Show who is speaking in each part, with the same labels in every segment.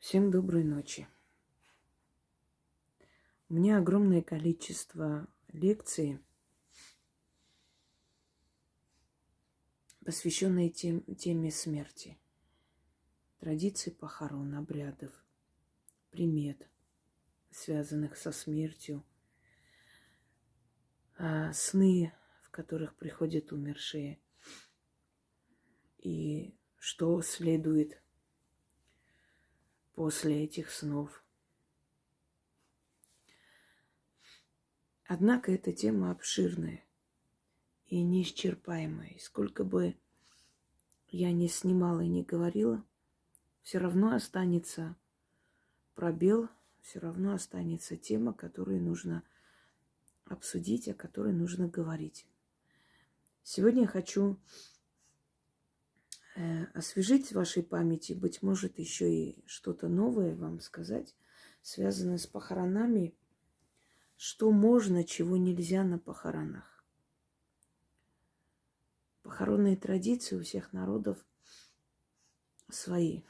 Speaker 1: Всем доброй ночи. У меня огромное количество лекций, посвященные теме смерти, традиций похорон, обрядов, примет, связанных со смертью, сны, в которых приходят умершие, и что следует после этих снов. Однако эта тема обширная и неисчерпаемая. И сколько бы я ни снимала и ни говорила, все равно останется пробел, все равно останется тема, которую нужно обсудить, о которой нужно говорить. Сегодня я хочу освежить в вашей памяти, быть может, еще и что-то новое вам сказать, связанное с похоронами, что можно, чего нельзя на похоронах. Похоронные традиции у всех народов свои.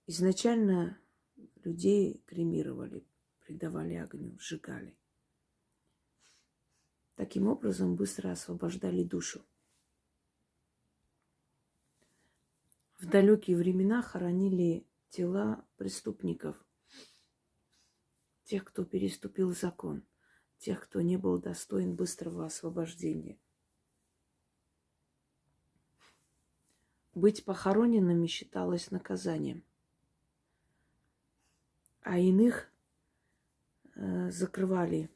Speaker 1: Изначально людей кремировали, предавали огню, сжигали. Таким образом быстро освобождали душу. В далекие времена хоронили тела преступников, тех, кто переступил закон, тех, кто не был достоин быстрого освобождения. Быть похороненными считалось наказанием, а иных закрывали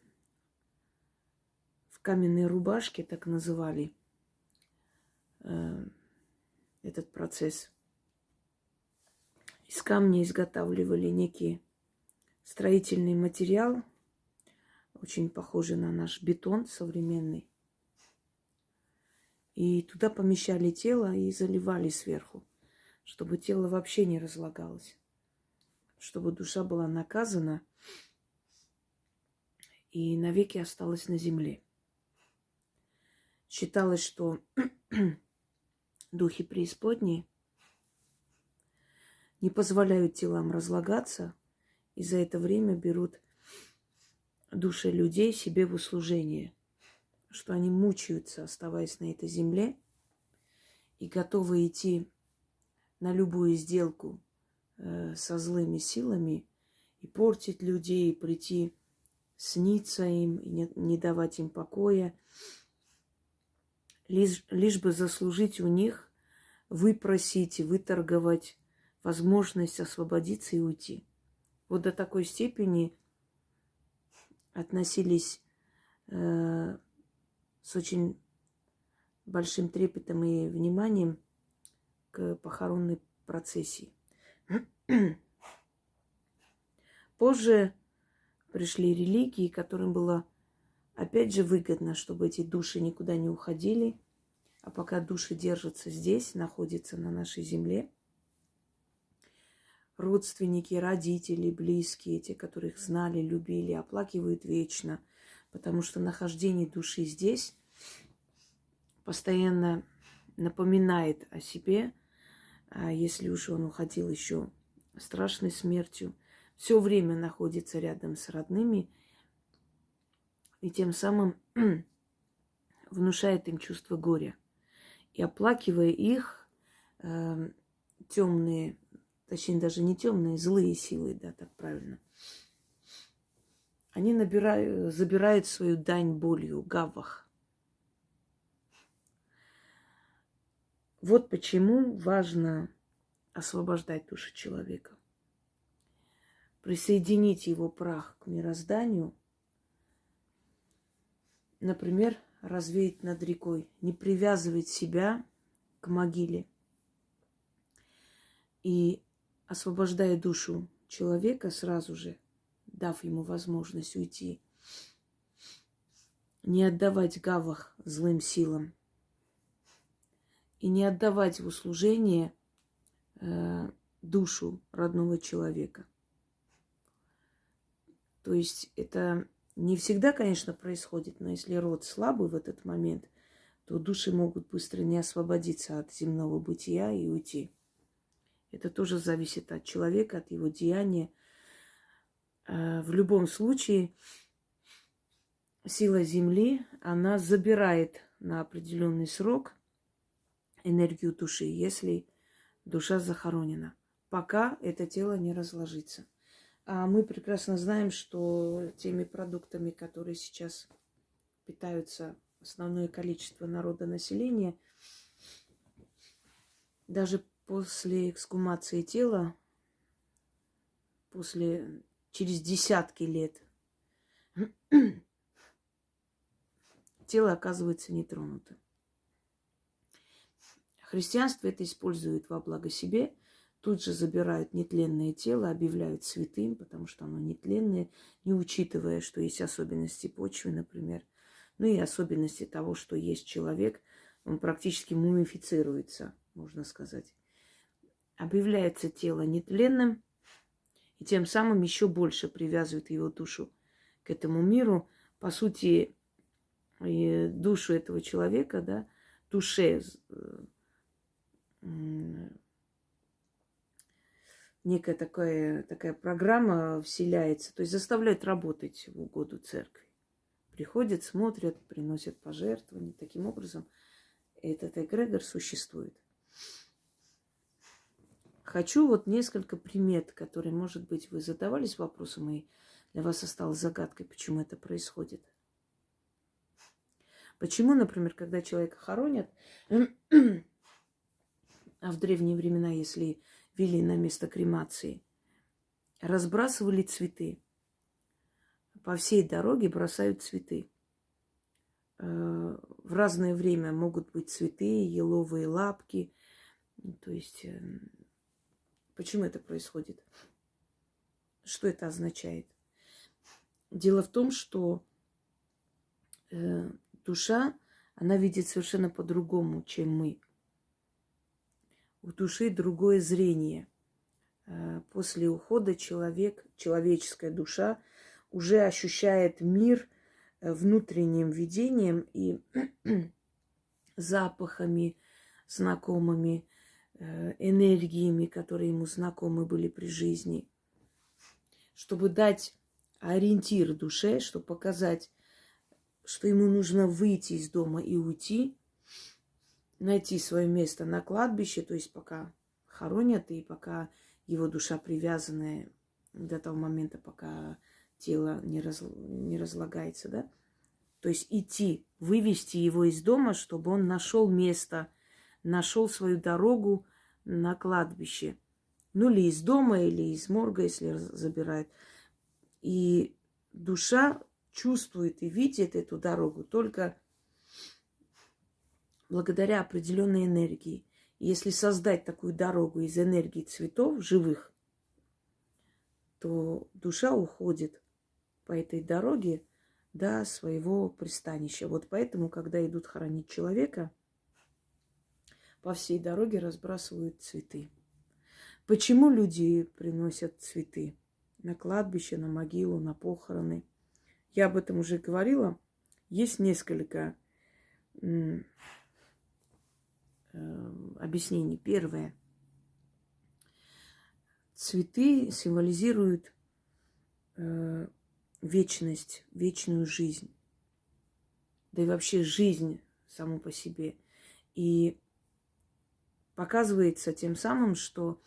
Speaker 1: в каменной рубашке, так называли этот процесс. Из камня изготавливали некий строительный материал, очень похожий на наш бетон современный. И туда помещали тело и заливали сверху, чтобы тело вообще не разлагалось, чтобы душа была наказана и навеки осталась на земле. Считалось, что духи преисподней не позволяют телам разлагаться, и за это время берут души людей себе в услужение, что они мучаются, оставаясь на этой земле, и готовы идти на любую сделку со злыми силами и портить людей, и прийти сниться им, и не давать им покоя, лишь бы заслужить у них, выпросить, выторговать возможность освободиться и уйти. Вот до такой степени относились с очень большим трепетом и вниманием к похоронной процессии. Позже пришли религии, которым было опять же выгодно, чтобы эти души никуда не уходили, а пока души держатся здесь, находятся на нашей земле, родственники, родители, близкие, те, которых знали, любили, оплакивают вечно, потому что нахождение души здесь постоянно напоминает о себе, а если уж он уходил еще страшной смертью, все время находится рядом с родными и тем самым внушает им чувство горя. И оплакивая их, темные, точнее даже не темные, злые силы, да, так правильно, они забирают свою дань болью, гавах. Вот почему важно освобождать душу человека. Присоединить его прах к мирозданию, например, развеять над рекой, не привязывать себя к могиле. И освобождая душу человека сразу же, дав ему возможность уйти, не отдавать гавах злым силам и не отдавать в услужение душу родного человека. То есть это не всегда, конечно, происходит, но если род слабый в этот момент, то души могут быстро не освободиться от земного бытия и уйти. Это тоже зависит от человека, от его деяния. В любом случае, сила Земли, она забирает на определенный срок энергию души, если душа захоронена, пока это тело не разложится. А мы прекрасно знаем, что теми продуктами, которые сейчас питаются основное количество народа населения, даже после эксгумации тела, через десятки лет, тело оказывается нетронутым. Христианство это использует во благо себе. Тут же забирают нетленное тело, объявляют святым, потому что оно нетленное, не учитывая, что есть особенности почвы, например. Ну и особенности того, что есть человек, он практически мумифицируется, можно сказать. Объявляется тело нетленным, и тем самым еще больше привязывает его душу к этому миру. По сути, душу этого человека, да, душе некая такая программа вселяется, то есть заставляет работать в угоду церкви. Приходят, смотрят, приносят пожертвования. Таким образом, этот эгрегор существует. Хочу вот несколько примет, которые, может быть, вы задавались вопросом, и для вас осталось загадкой, почему это происходит. Почему, например, когда человека хоронят, а в древние времена, если вели на место кремации, разбрасывали цветы. По всей дороге бросают цветы. В разное время могут быть цветы, еловые лапки. То есть, почему это происходит? Что это означает? Дело в том, что душа, она видит совершенно по-другому, чем мы. У души другое зрение. После ухода человеческая душа уже ощущает мир внутренним видением и запахами знакомыми, энергиями, которые ему знакомы были при жизни. Чтобы дать ориентир душе, чтобы показать, что ему нужно выйти из дома и уйти, найти свое место на кладбище, то есть пока хоронят и пока его душа привязанная до того момента, пока тело не разлагается, да? То есть идти, вывести его из дома, чтобы он нашел место, нашел свою дорогу на кладбище. Ну, или из дома, или из морга, если забирают. И душа чувствует и видит эту дорогу только благодаря определенной энергии. Если создать такую дорогу из энергии цветов живых, то душа уходит по этой дороге до своего пристанища. Вот поэтому, когда идут хоронить человека, по всей дороге разбрасывают цветы. Почему люди приносят цветы на кладбище, на могилу, на похороны? Я об этом уже говорила. Есть несколько объяснений. Первое. Цветы символизируют вечность, вечную жизнь. Да и вообще жизнь саму по себе. И показывается тем самым, что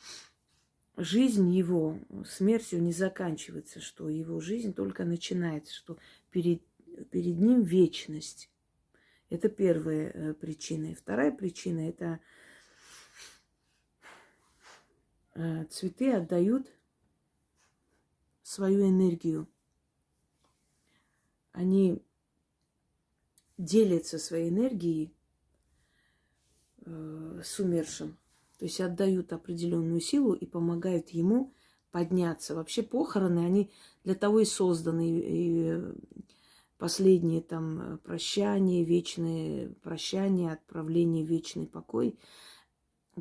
Speaker 1: жизнь его смертью не заканчивается, что его жизнь только начинается, что перед ним вечность. Это первая причина. И вторая причина – это цветы отдают свою энергию. Они делятся своей энергией с умершим. То есть отдают определенную силу и помогают ему подняться. Вообще похороны, они для того и созданы. И последнее там прощание, вечное прощание, отправление в вечный покой.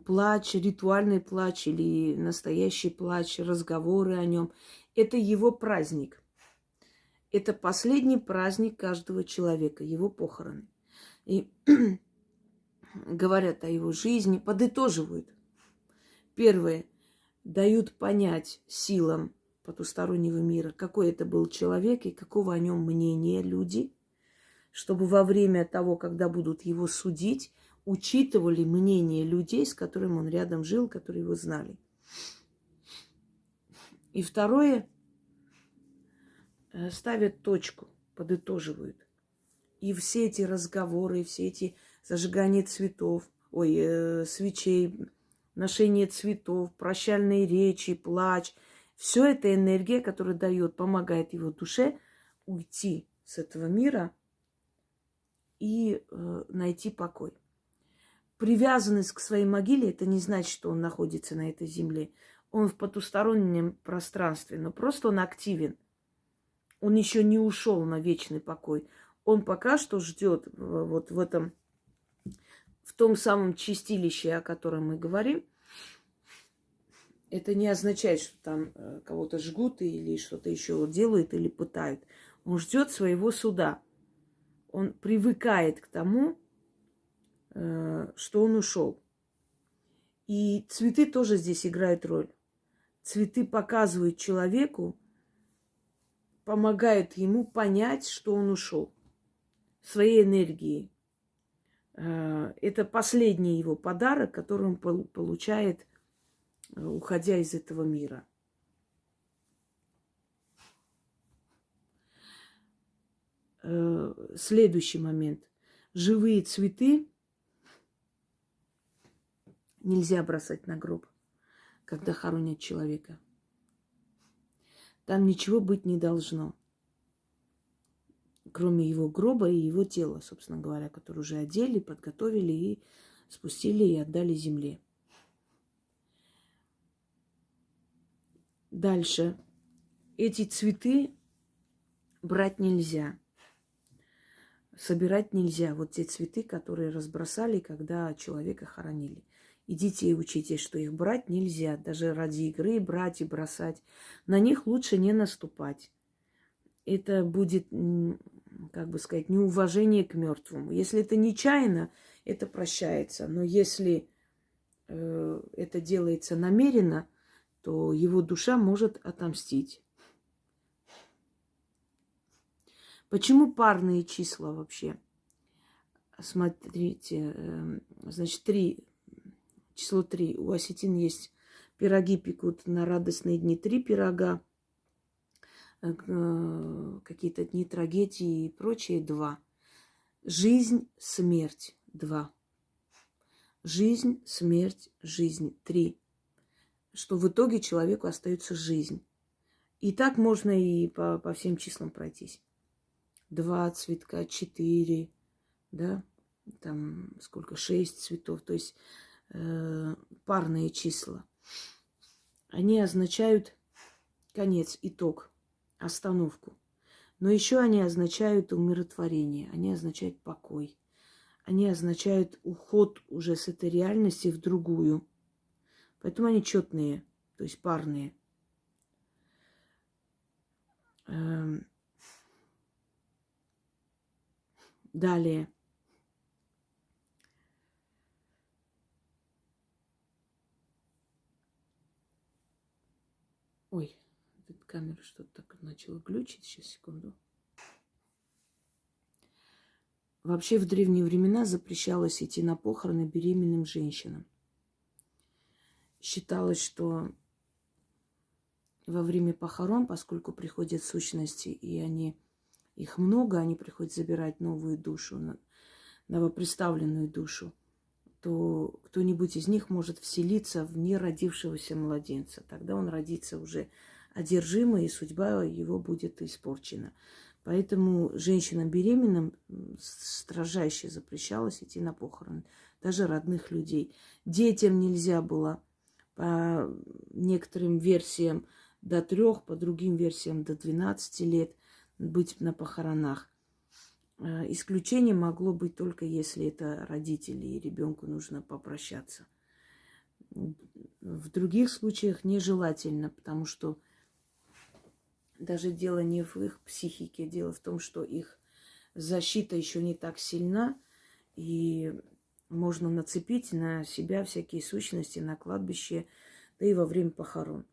Speaker 1: Плач, ритуальный плач или настоящий плач, разговоры о нем. Это его праздник. Это последний праздник каждого человека, его похороны. И говорят о его жизни, подытоживают. Первое. дают понять силам потустороннего мира, какой это был человек и какого о нем мнения люди, чтобы во время того, когда будут его судить, учитывали мнение людей, с которыми он рядом жил, которые его знали. И второе, ставят точку, подытоживают. И все эти разговоры, все эти зажигания цветов, свечей, ношение цветов, прощальные речи, плач, все это энергия, которая дает, помогает его душе уйти с этого мира и найти покой. Привязанность к своей могиле, это не значит, что он находится на этой земле. Он в потустороннем пространстве, но просто он активен. Он еще не ушел на вечный покой. Он пока что ждет вот в этом, в том самом чистилище, о котором мы говорим. Это не означает, что там кого-то жгут или что-то еще делают или пытают. Он ждет своего суда. Он привыкает к тому, что он ушел. И цветы тоже здесь играют роль. Цветы показывают человеку, помогают ему понять, что он ушел своей энергией. Это последний его подарок, который он получает, уходя из этого мира. Следующий момент. Живые цветы нельзя бросать на гроб, когда хоронят человека. Там ничего быть не должно, кроме его гроба и его тела, собственно говоря, которое уже одели, подготовили и спустили и отдали земле. Дальше. Эти цветы брать нельзя. Собирать нельзя. Вот те цветы, которые разбросали, когда человека хоронили. И детей учите, что их брать нельзя. Даже ради игры брать и бросать. На них лучше не наступать. Это будет, как бы сказать, неуважение к мертвому. Если это нечаянно, это прощается. Но если это делается намеренно, то его душа может отомстить. Почему парные числа вообще? Смотрите, значит, число 3. У осетин есть пироги пекут на радостные дни 3 пирога, какие-то дни трагедии и прочее 2. Жизнь, смерть 2. Жизнь, смерть, жизнь 3. Что в итоге человеку остается жизнь. И так можно и по всем числам пройтись. 2 цветка, 4, да, там сколько, 6 цветов. То есть парные числа. Они означают конец, итог, остановку. Но еще они означают умиротворение, они означают покой. Они означают уход уже с этой реальности в другую. Поэтому они четные, то есть парные. Далее. Ой, эта камера что-то так начала глючить. Сейчас, секунду. Вообще в древние времена запрещалось идти на похороны беременным женщинам. Считалось, что во время похорон, поскольку приходят сущности, и их много, они приходят забирать новую душу, новоприставленную душу, то кто-нибудь из них может вселиться в неродившегося младенца. Тогда он родится уже одержимый, и судьба его будет испорчена. Поэтому женщинам беременным строжайше запрещалось идти на похороны, даже родных людей. Детям нельзя было, по некоторым версиям, до 3, по другим версиям до 12 лет быть на похоронах. Исключение могло быть только если это родители, и ребенку нужно попрощаться. В других случаях нежелательно, потому что даже дело не в их психике, дело в том, что их защита еще не так сильна, и можно нацепить на себя всякие сущности на кладбище, да и во время похорон.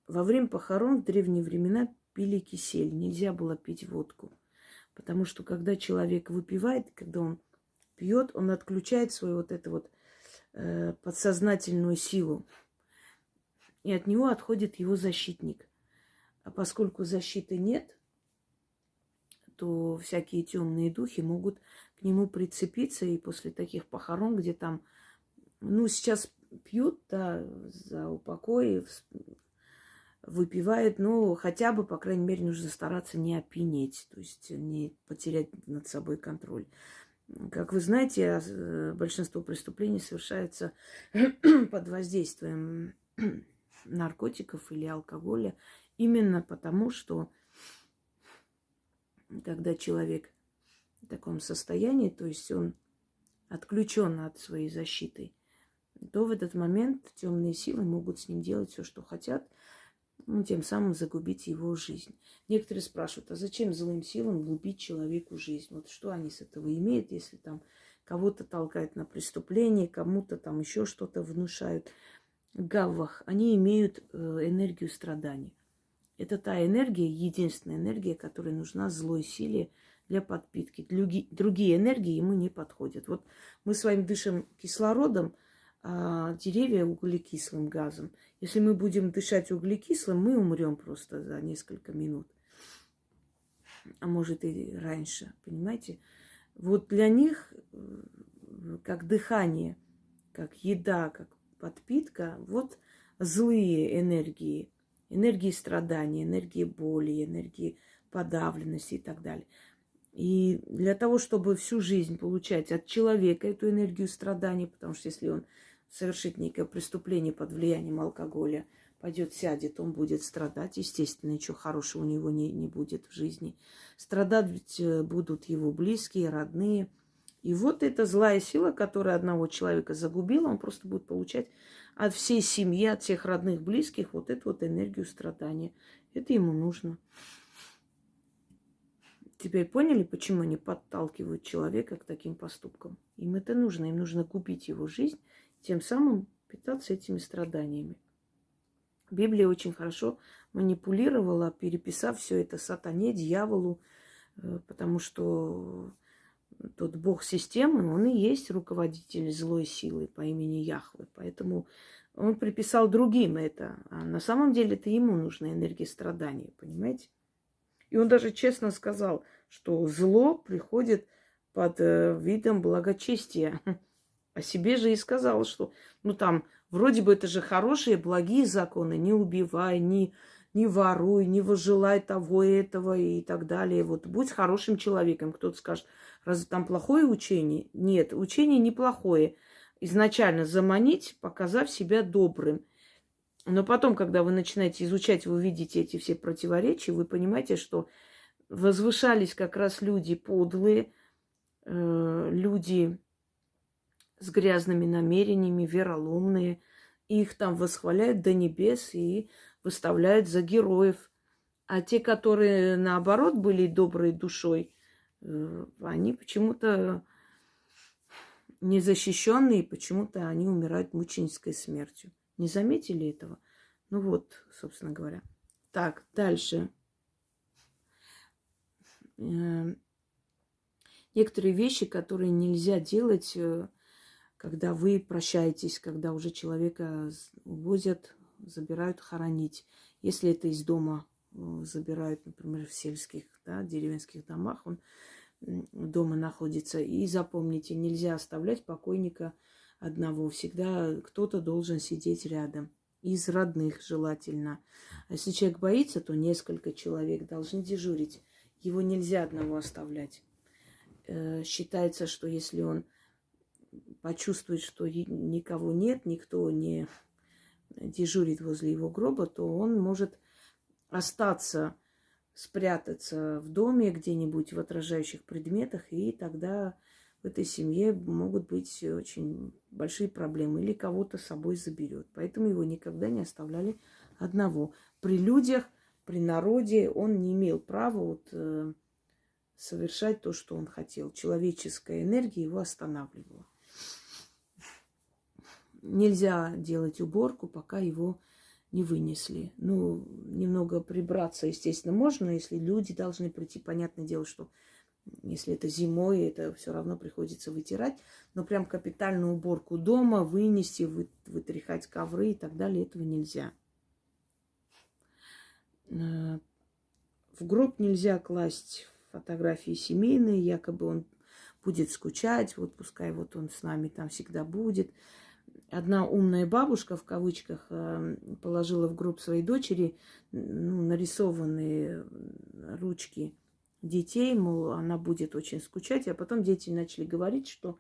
Speaker 1: Во время похорон в древние времена пили кисель, нельзя было пить водку. Потому что когда человек выпивает, когда он пьет, он отключает свою вот эту вот подсознательную силу. И от него отходит его защитник. А поскольку защиты нет, то всякие темные духи могут к нему прицепиться. И после таких похорон, где там, ну, сейчас пьют, да, за упокой, выпивают, но хотя бы, по крайней мере, нужно стараться не опьянеть, то есть не потерять над собой контроль. Как вы знаете, большинство преступлений совершается под воздействием наркотиков или алкоголя, именно потому, что когда человек в таком состоянии, то есть он отключен от своей защиты, то в этот момент темные силы могут с ним делать все, что хотят, ну, тем самым загубить его жизнь. Некоторые спрашивают, а зачем злым силам губить человеку жизнь? Вот что они с этого имеют, если там кого-то толкают на преступление, кому-то там еще что-то внушают. Гаввах, они имеют энергию страданий. Это та энергия, единственная энергия, которая нужна злой силе для подпитки. Другие энергии ему не подходят. Вот мы с вами дышим кислородом, а деревья углекислым газом. Если мы будем дышать углекислым, мы умрем просто за несколько минут. А может и раньше, понимаете? Вот для них, как дыхание, как еда, как подпитка, вот злые энергии. Энергии страдания, энергии боли, энергии подавленности и так далее. И для того, чтобы всю жизнь получать от человека эту энергию страдания, потому что если он совершит некое преступление под влиянием алкоголя, пойдет, сядет, он будет страдать. Естественно, ничего хорошего у него не будет в жизни. Страдать будут его близкие, родные. И вот эта злая сила, которая одного человека загубила, он просто будет получать от всей семьи, от всех родных, близких вот эту вот энергию страдания. Это ему нужно. Теперь поняли, почему они подталкивают человека к таким поступкам? Им это нужно. Им нужно купить его жизнь, тем самым питаться этими страданиями. Библия очень хорошо манипулировала, переписав все это сатане, дьяволу, потому что тот бог системы, он и есть руководитель злой силы по имени Яхве. Поэтому он приписал другим это. А на самом деле это ему нужна энергия страдания, понимаете? И он даже честно сказал, что зло приходит под видом благочестия. О себе же и сказал, что, ну там, вроде бы это же хорошие, благие законы. Не убивай, не воруй, не выжелай того и этого и так далее. Вот будь хорошим человеком. Кто-то скажет, разве там плохое учение? Нет, учение неплохое. Изначально заманить, показав себя добрым. Но потом, когда вы начинаете изучать, вы видите эти все противоречия, вы понимаете, что возвышались как раз люди подлые, люди с грязными намерениями, вероломные. Их там восхваляют до небес и выставляют за героев. А те, которые, наоборот, были доброй душой, они почему-то незащищенные, почему-то они умирают мученической смертью. Не заметили этого? Ну вот, собственно говоря. Так, дальше. Некоторые вещи, которые нельзя делать, когда вы прощаетесь, когда уже человека увозят, забирают хоронить. Если это из дома забирают, например, в сельских, да, деревенских домах, он дома находится. И запомните, нельзя оставлять покойника одного. Всегда кто-то должен сидеть рядом. Из родных желательно. А если человек боится, то несколько человек должны дежурить. Его нельзя одного оставлять. Считается, что если он почувствует, что никого нет, никто не дежурит возле его гроба, то он может остаться, спрятаться в доме где-нибудь в отражающих предметах, и тогда в этой семье могут быть очень большие проблемы. Или кого-то с собой заберет. Поэтому его никогда не оставляли одного. При людях, при народе он не имел права вот, совершать то, что он хотел. Человеческая энергия его останавливала. нельзя делать уборку, пока его не вынесли. Ну, немного прибраться, естественно, можно, если люди должны прийти. Понятное дело, что если это зимой, это все равно приходится вытирать. Но прям капитальную уборку дома, вынести, вытряхать ковры и так далее, этого нельзя. В гроб нельзя класть фотографии семейные, якобы он будет скучать, вот пускай вот он с нами там всегда будет. Одна умная бабушка, в кавычках, положила в гроб своей дочери нарисованные ручки детей, мол, она будет очень скучать. А потом дети начали говорить, что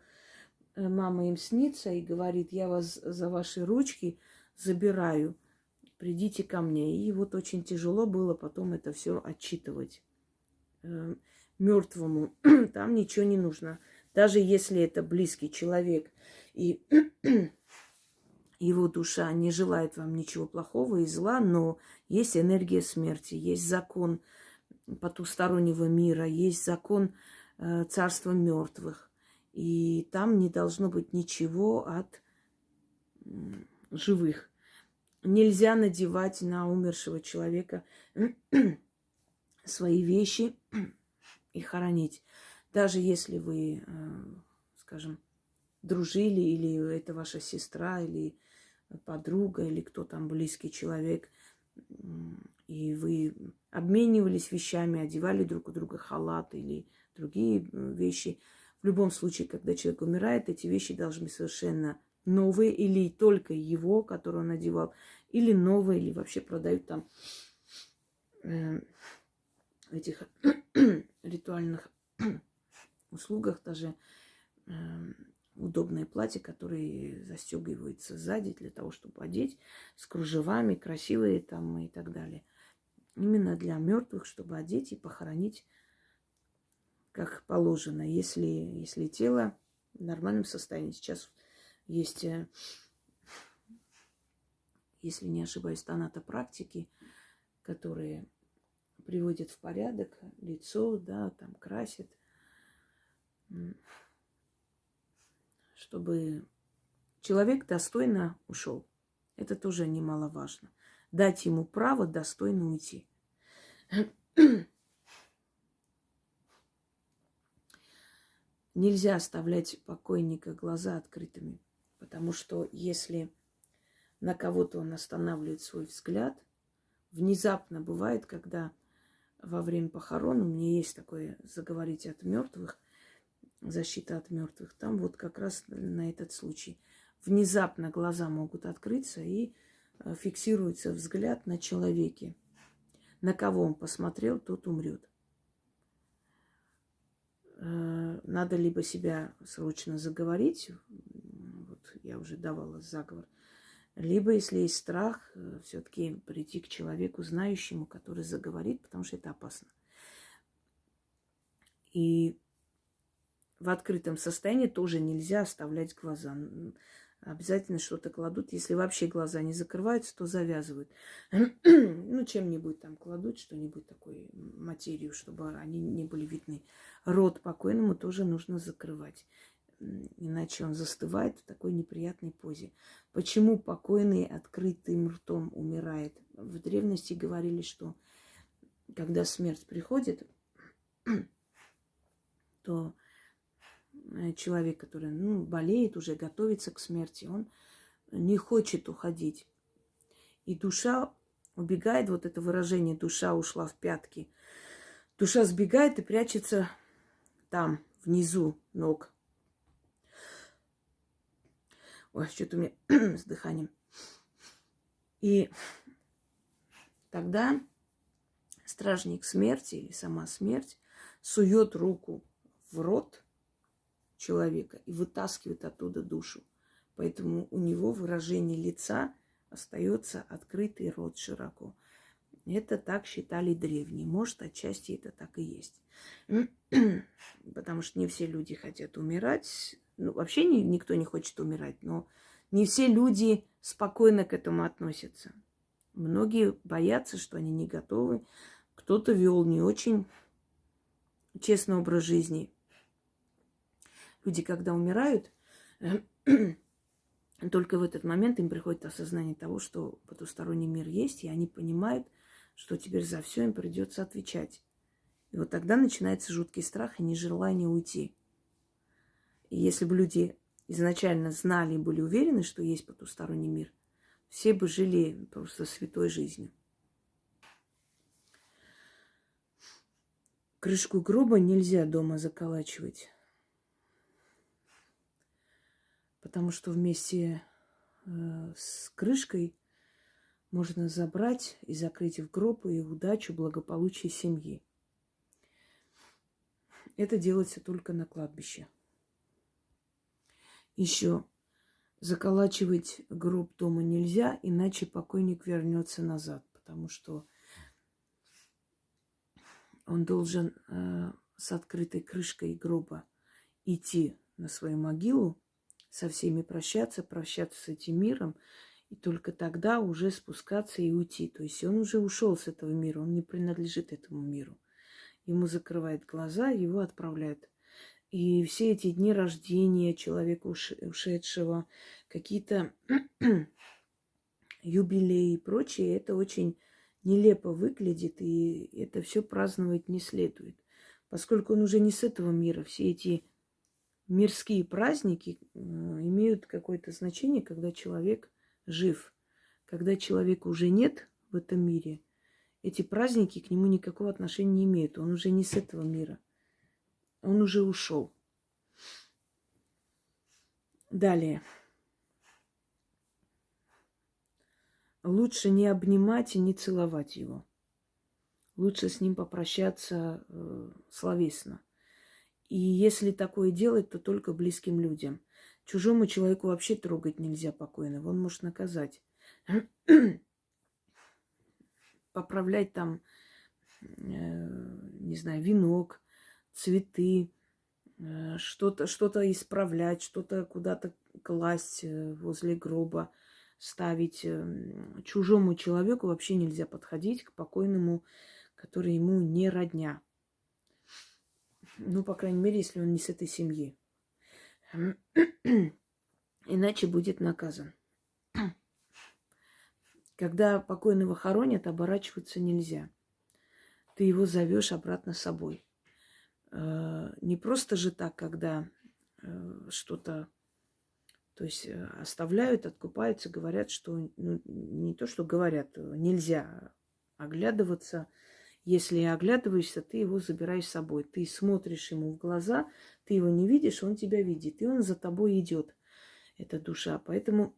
Speaker 1: мама им снится и говорит: я вас за ваши ручки забираю, придите ко мне. И вот очень тяжело было потом это все отчитывать. Мертвому там ничего не нужно. Даже если это близкий человек, и его душа не желает вам ничего плохого и зла, но есть энергия смерти, есть закон потустороннего мира, есть закон царства мертвых. И там не должно быть ничего от живых. Нельзя надевать на умершего человека свои вещи и хоронить. Даже если вы, скажем, дружили, или это ваша сестра, или подруга, или кто там близкий человек, и вы обменивались вещами, одевали друг у друга халат или другие вещи. В любом случае, когда человек умирает, эти вещи должны быть совершенно новые, или только его, который он одевал, или новые, или вообще продают там в этих ритуальных услугах даже удобное платье, которое застегивается сзади для того, чтобы одеть, с кружевами, красивые там и так далее. Именно для мертвых, чтобы одеть и похоронить как положено, если тело в нормальном состоянии. Сейчас есть, если не ошибаюсь, тонатопрактики, которые приводят в порядок лицо, да, там красят, чтобы человек достойно ушел. Это тоже немаловажно. Дать ему право достойно уйти. Нельзя оставлять покойника глаза открытыми, потому что если на кого-то он останавливает свой взгляд, внезапно бывает, когда во время похорон, у меня есть такое заговорить от мертвых, защита от мертвых, там вот как раз на этот случай. Внезапно глаза могут открыться и фиксируется взгляд на человеке. На кого он посмотрел, тот умрет. Надо либо себя срочно заговорить, вот я уже давала заговор, либо, если есть страх, все-таки прийти к человеку, знающему, который заговорит, потому что это опасно. И в открытом состоянии тоже нельзя оставлять глаза. Обязательно что-то кладут. Если вообще глаза не закрываются, то завязывают. Ну, чем-нибудь там кладут, что-нибудь такое, материю, чтобы они не были видны. Рот покойному тоже нужно закрывать. Иначе он застывает в такой неприятной позе. Почему покойный открытым ртом умирает? В древности говорили, что когда смерть приходит, то человек, который болеет, уже готовится к смерти, он не хочет уходить. И душа убегает, вот это выражение «душа ушла в пятки». Душа сбегает и прячется там, внизу ног. Ой, что-то у меня с дыханием. И тогда стражник смерти или сама смерть сует руку в рот человека и вытаскивает оттуда душу. Поэтому у него выражение лица остается открытый рот широко. Это так считали древние. Может, отчасти это так и есть. Потому что не все люди хотят умирать. Ну, вообще никто не хочет умирать, но не все люди спокойно к этому относятся. Многие боятся, что они не готовы. Кто-то вел не очень честный образ жизни. Люди, когда умирают, Только в этот момент им приходит осознание того, что потусторонний мир есть, и они понимают, что теперь за все им придется отвечать. И вот тогда начинается жуткий страх и нежелание уйти. И если бы люди изначально знали и были уверены, что есть потусторонний мир, все бы жили просто святой жизнью. Крышку гроба нельзя дома заколачивать, потому что вместе с крышкой можно забрать и закрыть в гроб и удачу, благополучие семьи. Это делается только на кладбище. Еще заколачивать гроб дома нельзя, иначе покойник вернется назад, потому что он должен с открытой крышкой гроба идти на свою могилу, со всеми прощаться с этим миром, и только тогда уже спускаться и уйти. То есть он уже ушел с этого мира, он не принадлежит этому миру. Ему закрывают глаза, его отправляют. И все эти дни рождения человека ушедшего, какие-то юбилеи и прочее, это очень нелепо выглядит, и это все праздновать не следует. Поскольку он уже не с этого мира, все эти мирские праздники имеют какое-то значение, когда человек жив. Когда человека уже нет в этом мире, эти праздники к нему никакого отношения не имеют. Он уже не с этого мира. Он уже ушел. Далее. Лучше не обнимать и не целовать его. Лучше с ним попрощаться словесно. И если такое делать, то только близким людям. Чужому человеку вообще трогать нельзя покойного. Он может наказать. Поправлять там, не знаю, венок, цветы, что-то исправлять, что-то куда-то класть возле гроба, ставить. Чужому человеку вообще нельзя подходить, к покойному, который ему не родня. Ну, по крайней мере, если он не с этой семьи. Иначе будет наказан. Когда покойного хоронят, оборачиваться нельзя. Ты его зовешь обратно с собой. Не просто же так, когда что-то, то есть оставляют, откупаются, говорят, что, ну, не то, что говорят, нельзя оглядываться. Если оглядываешься, ты его забираешь с собой. Ты смотришь ему в глаза, ты его не видишь, он тебя видит, и он за тобой идет, эта душа. Поэтому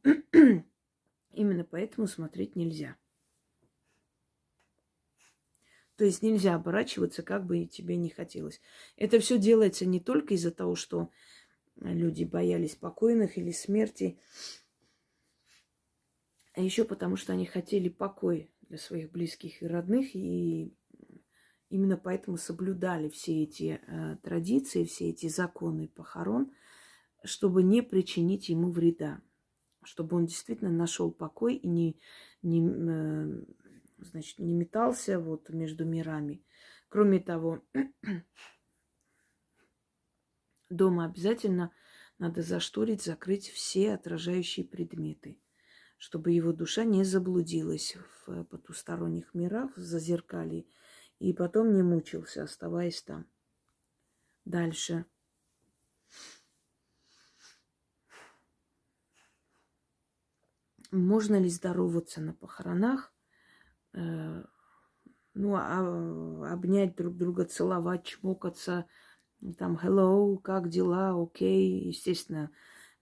Speaker 1: именно поэтому смотреть нельзя. То есть нельзя оборачиваться, как бы тебе не хотелось. Это все делается не только из-за того, что люди боялись покойных или смерти, а еще потому, что они хотели покой для своих близких и родных, и именно поэтому соблюдали все эти традиции, все эти законы похорон, чтобы не причинить ему вреда, чтобы он действительно нашел покой и не метался вот между мирами. Кроме того, дома обязательно надо зашторить, закрыть все отражающие предметы, чтобы его душа не заблудилась в потусторонних мирах, в зазеркалье, и потом не мучился, оставаясь там. Дальше. Можно ли здороваться на похоронах? Обнять друг друга, целовать, чмокаться, там, hello, как дела, окей. Естественно,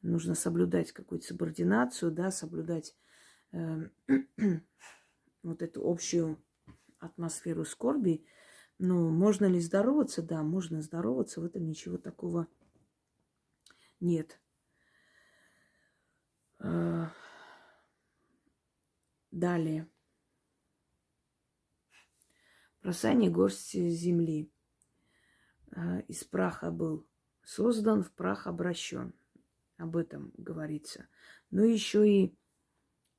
Speaker 1: нужно соблюдать какую-то субординацию, да, соблюдать вот эту общую атмосферу скорби. Но можно ли здороваться? Да, можно здороваться, в этом ничего такого нет. Далее. Бросание горсти земли. Из праха был создан, в прах обращен. Об этом говорится. Но еще и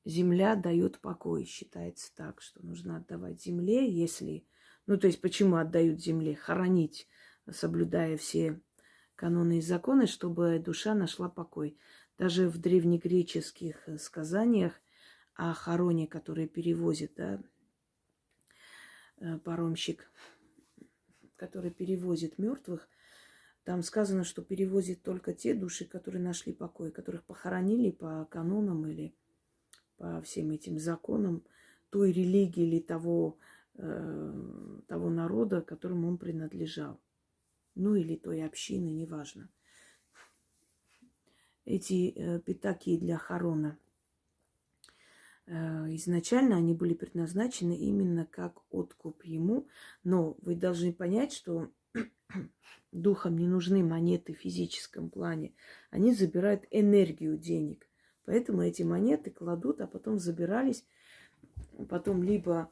Speaker 1: земля дает покой. Считается так, что нужно отдавать земле, если... Ну, то есть, почему отдают земле? Хоронить, соблюдая все каноны и законы, чтобы душа нашла покой. Даже в древнегреческих сказаниях о хороне, который перевозит, да, паромщик, который перевозит мертвых, там сказано, что перевозит только те души, которые нашли покой, которых похоронили по канонам или по всем этим законам той религии или того народа, которому он принадлежал. Ну или той общины, неважно. Эти пятаки для хорона изначально они были предназначены именно как откуп ему. Но вы должны понять, что духам не нужны монеты в физическом плане. Они забирают энергию денег. Поэтому эти монеты кладут, а потом забирались. Потом либо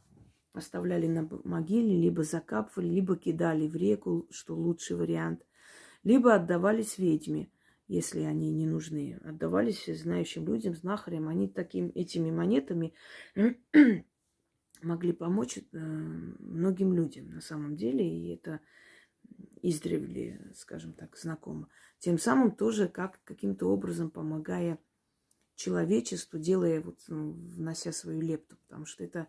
Speaker 1: оставляли на могиле, либо закапывали, либо кидали в реку, что лучший вариант. Либо отдавались ведьме, если они не нужны. Отдавались знающим людям, знахарям. Они этими монетами могли помочь многим людям на самом деле. И это издревле, скажем так, знакомо. Тем самым тоже каким-то образом помогая человечеству, делая, внося свою лепту. Потому что это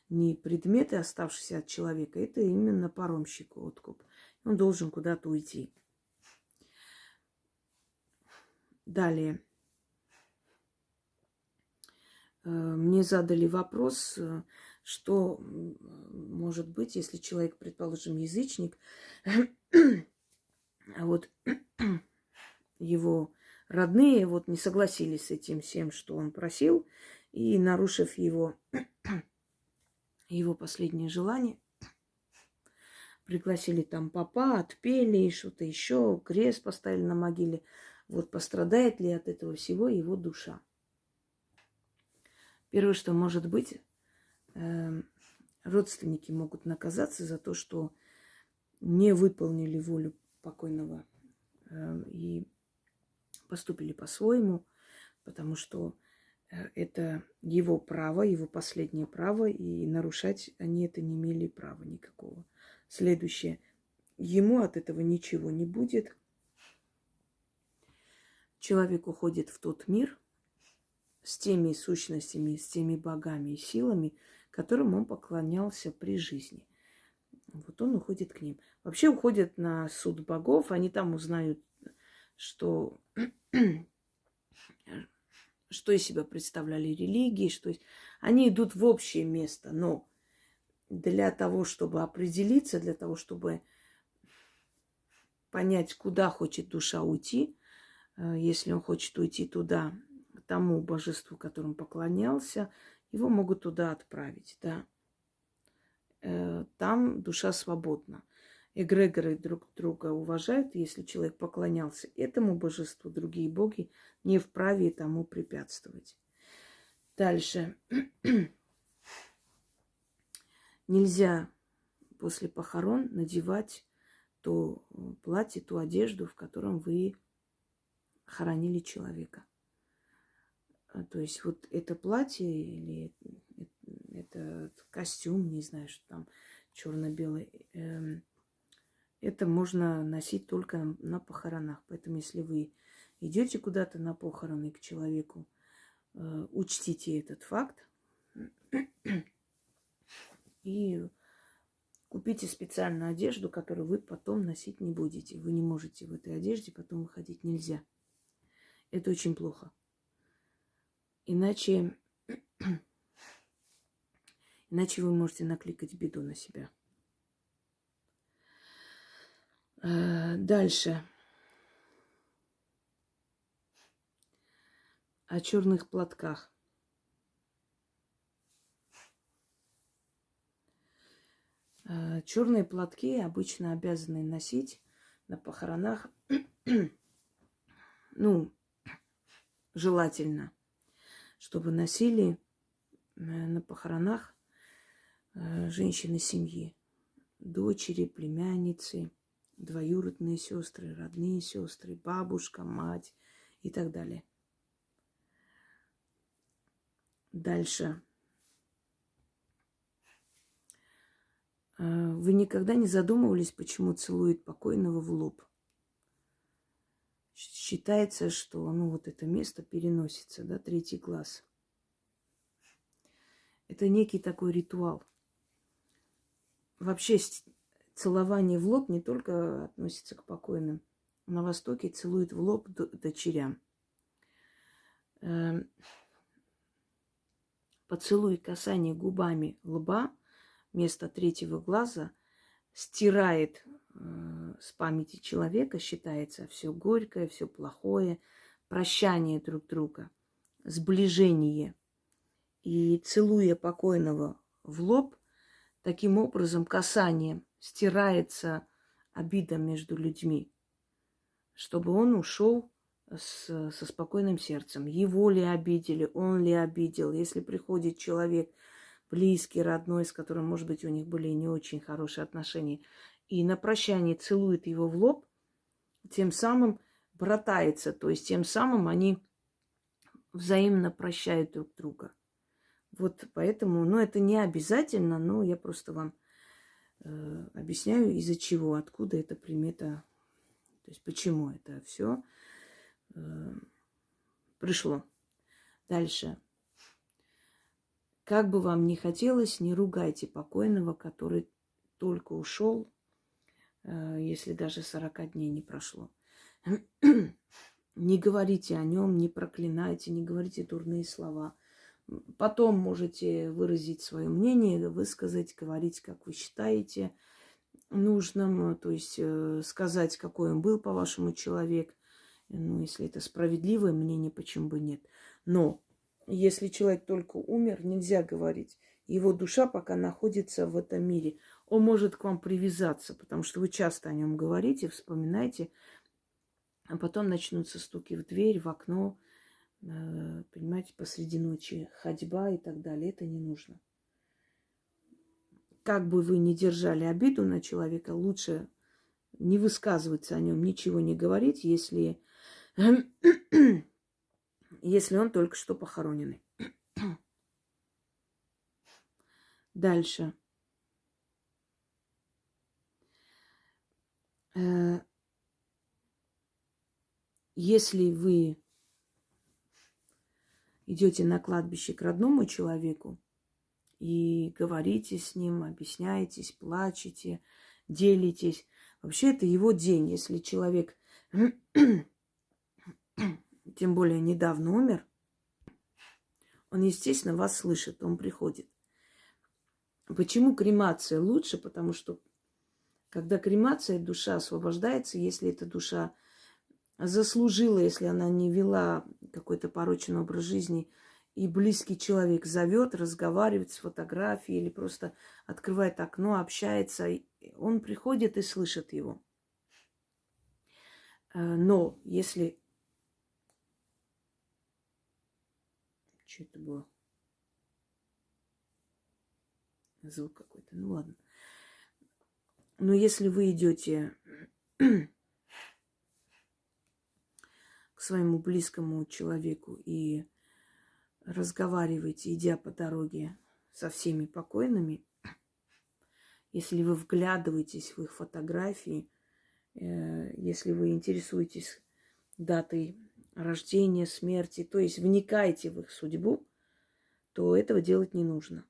Speaker 1: не предметы, оставшиеся от человека, это именно паромщику откуп. Он должен куда-то уйти. Далее. Мне задали вопрос, что может быть, если человек, предположим, язычник, а вот его родные не согласились с этим всем, что он просил, и, нарушив его последнее желание, пригласили там попа, отпели, что-то еще, крест поставили на могиле. Пострадает ли от этого всего его душа? Первое, что может быть, родственники могут наказаться за то, что не выполнили волю покойного и поступили по-своему, потому что это его право, его последнее право, и нарушать они это не имели права никакого. Следующее. Ему от этого ничего не будет. Человек уходит в тот мир с теми сущностями, с теми богами и силами, которым он поклонялся при жизни. Он уходит к ним. Вообще уходят на суд богов, они там узнают, что из себя представляли религии, они идут в общее место, но для того, чтобы определиться, для того, чтобы понять, куда хочет душа уйти, если он хочет уйти туда, к тому божеству, которому поклонялся, его могут туда отправить, да. Там душа свободна. Эгрегоры друг друга уважают. Если человек поклонялся этому божеству, другие боги не вправе тому препятствовать. Дальше. Нельзя после похорон надевать то платье, ту одежду, в котором вы хоронили человека. То есть это платье или этот костюм, не знаю, что там черно-белый, это можно носить только на похоронах. Поэтому, если вы идете куда-то на похороны к человеку, учтите этот факт и купите специальную одежду, которую вы потом носить не будете. Вы не можете в этой одежде потом выходить, нельзя. Это очень плохо. Иначе вы можете накликать беду на себя. Дальше. О черных платках. Черные платки обычно обязаны носить на похоронах. Желательно, чтобы носили на похоронах женщины семьи. Дочери, племянницы, двоюродные сестры, родные сестры, бабушка, мать и так далее. Дальше. Вы никогда не задумывались, почему целуют покойного в лоб? Считается, что вот это место переносится, да, третий глаз. Это некий такой ритуал. Вообще целование в лоб не только относится к покойным. На Востоке целуют в лоб дочерям. Поцелуй, касание губами лба вместо третьего глаза стирает с памяти человека, считается, все горькое, все плохое, прощание друг друга, сближение. И целуя покойного в лоб, таким образом касанием стирается обида между людьми, чтобы он ушел со спокойным сердцем. Его ли обидели, он ли обидел. Если приходит человек близкий, родной, с которым, может быть, у них были не очень хорошие отношения, и на прощание целует его в лоб, тем самым братается, то есть тем самым они взаимно прощают друг друга. Вот поэтому, это не обязательно, но я просто вам объясняю, из-за чего, откуда эта примета, то есть почему это все пришло. Дальше. Как бы вам ни хотелось, не ругайте покойного, который только ушел, если даже 40 дней не прошло. Не говорите о нем, не проклинайте, не говорите дурные слова. Потом можете выразить свое мнение, высказать, говорить, как вы считаете нужным, то есть сказать, какой он был, по-вашему, человек. Если это справедливое мнение, почему бы нет. Но если человек только умер, нельзя говорить. Его душа пока находится в этом мире. Он может к вам привязаться, потому что вы часто о нем говорите, вспоминаете, а потом начнутся стуки в дверь, в окно, понимаете, посреди ночи ходьба и так далее. Это не нужно. Как бы вы ни держали обиду на человека, лучше не высказываться о нем, ничего не говорить, если он только что похороненный. Дальше. Если вы идете на кладбище к родному человеку и говорите с ним, объясняетесь, плачете, делитесь, вообще это его день. Если человек, тем более недавно умер, он, естественно, вас слышит, он приходит. Почему кремация лучше? Потому что когда кремация, душа освобождается, если эта душа заслужила, если она не вела какой-то порочный образ жизни, и близкий человек зовет, разговаривает с фотографией или просто открывает окно, общается, он приходит и слышит его. Но если... Что это было? Звук какой-то. Ну ладно. Но если вы идете к своему близкому человеку и разговариваете, идя по дороге со всеми покойными, если вы вглядываетесь в их фотографии, если вы интересуетесь датой рождения, смерти, то есть вникаете в их судьбу, то этого делать не нужно.